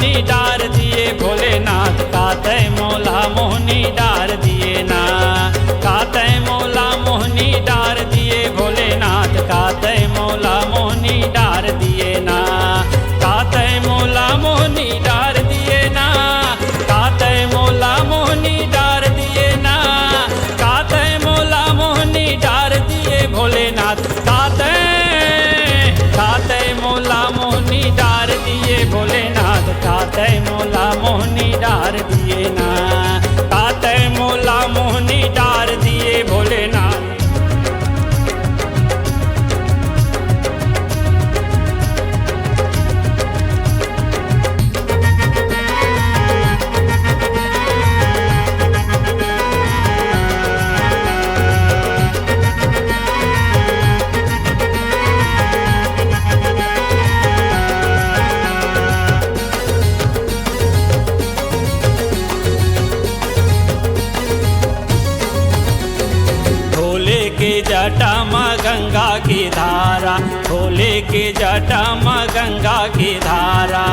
मोहनी डार दिए भोलेनाथ, काते मोला मोहनी डार दिए ना। काते मोला मोहनी डार दिए भोलेनाथ, काते मोला मोहनी डार दिए ना। काते मोला मोहनी डार दिए ना। काते मोला मोहनी डार दिए ना। काते मोला मोहनी डार दिए भोलेनाथ, काते काते मोला मोहनी डार दिए भोलेनाथ, काते मोला मोहनी डार दिए ना। काते मोला मोहनी डार दिए भोलेनाथ। भोले के जटा माँ गंगा की धारा, भोले के जटा माँ गंगा की धारा।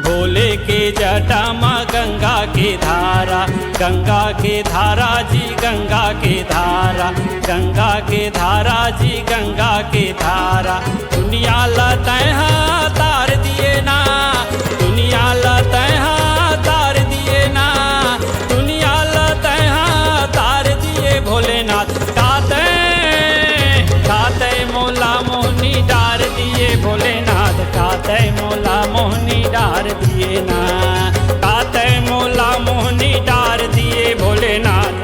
भोले के जटा माँ गंगा की धारा, गंगा के धारा जी गंगा के धारा। गंगा के धारा जी गंगा के धारा। दुनिया लतहा तार दिए ना। दुनिया लतहा तार दिए ना। दुनिया लतहा तार दिए भोलेनाथ, काते काते मोला मोहनी डार दिए भोलेनाथ, काते मोला मोहनी डार दिए ना। काते मोला मोहनी डार दिए भोलेनाथ।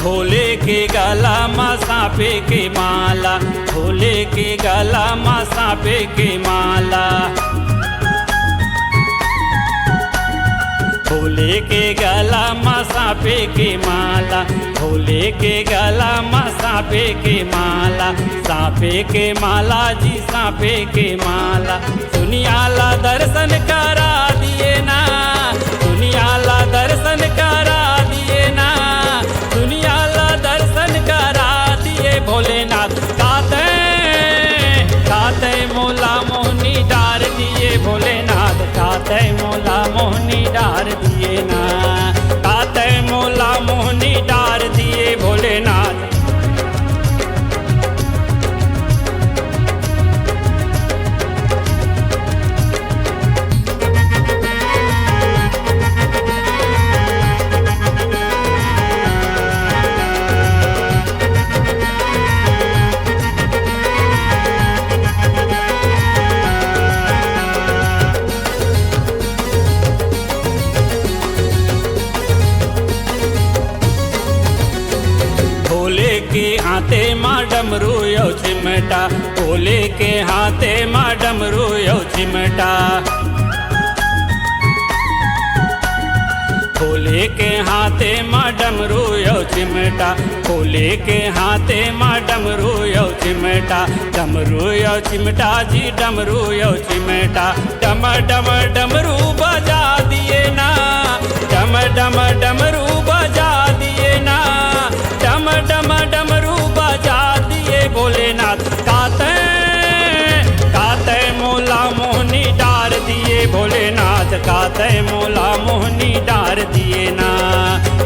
भोले के गला माँ सांपे के माला, भोले के गला माँ सांपे के माला। भोले के गला माँ सांपे के माला। भोले के गला माँ सांपे के माला। सांपे के माला जी सांपे के माला। दुनिया ला दर्शन करा दिए ना। दुनिया ला दर्शन करा दिए ना। दुनिया ला दर्शन करा दिए भोलेनाथ, काते काते मोला मोहनी डार दिए भोलेनाथ, काते मोला मोहनी डार दिए ना। काते मोला मोहनी डार दिए भोलेनाथ। भोले के हाथे माँ डमरू यो चिमटा। भोले के हाथे माँ डमरू यो चिमटा। भोले के हाथे माँ डमरू यो चिमटा। भोले के हाथे माँ डमरू यो चिमटा। डमरू यो चिमटा जी डमरू यो चिमटा। डम डम डमरू बजा दिए ना। डम डम डमरू बजा दिए ना। डम डम डमरू बजा दिए भोलेनाथ, काते काते मोला मोहनी डार दिए भोलेनाथ, काते मोला मोहनी डार दिए ना।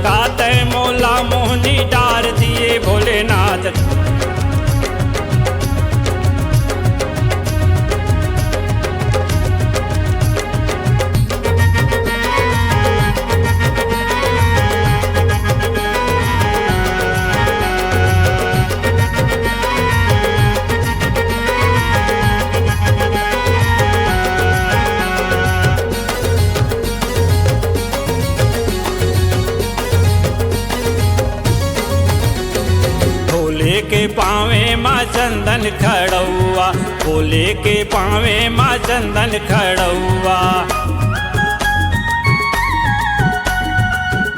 काते मोला मोहनी डार दिए भोलेनाथ। के पावे माँ चंदन खड़ौआ, भोले के पावे माँ चंदन खड़ौआ।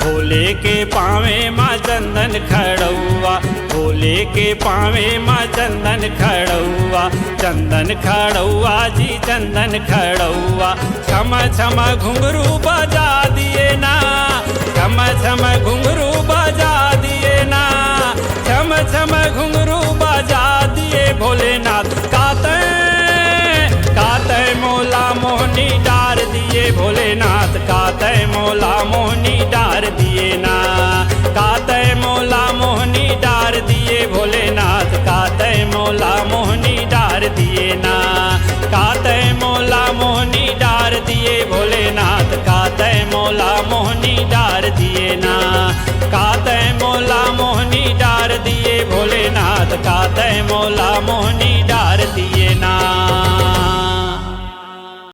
भोले के पावे माँ चंदन खड़ौआ, भोले के पावे माँ चंदन खड़ौआ। चंदन खड़ौआ जी चंदन खड़ौआ, छम छम घुंघरू बजा दिए ना, छम छम घुंघरू बजा दिए ना, छम छम घुंघरू बजा दिए भोलेनाथ। काते काते मोला मोहनी डार दिए भोलेनाथ, काते मोला मोहनी डार दिए ना, काते मोला मोहनी डार दिए भोलेनाथ, काते मोला मोहनी डार दिए ना, काते मोला मोहनी डार दिए भोलेनाथ, काते मोला मोहनी डार दिए ना।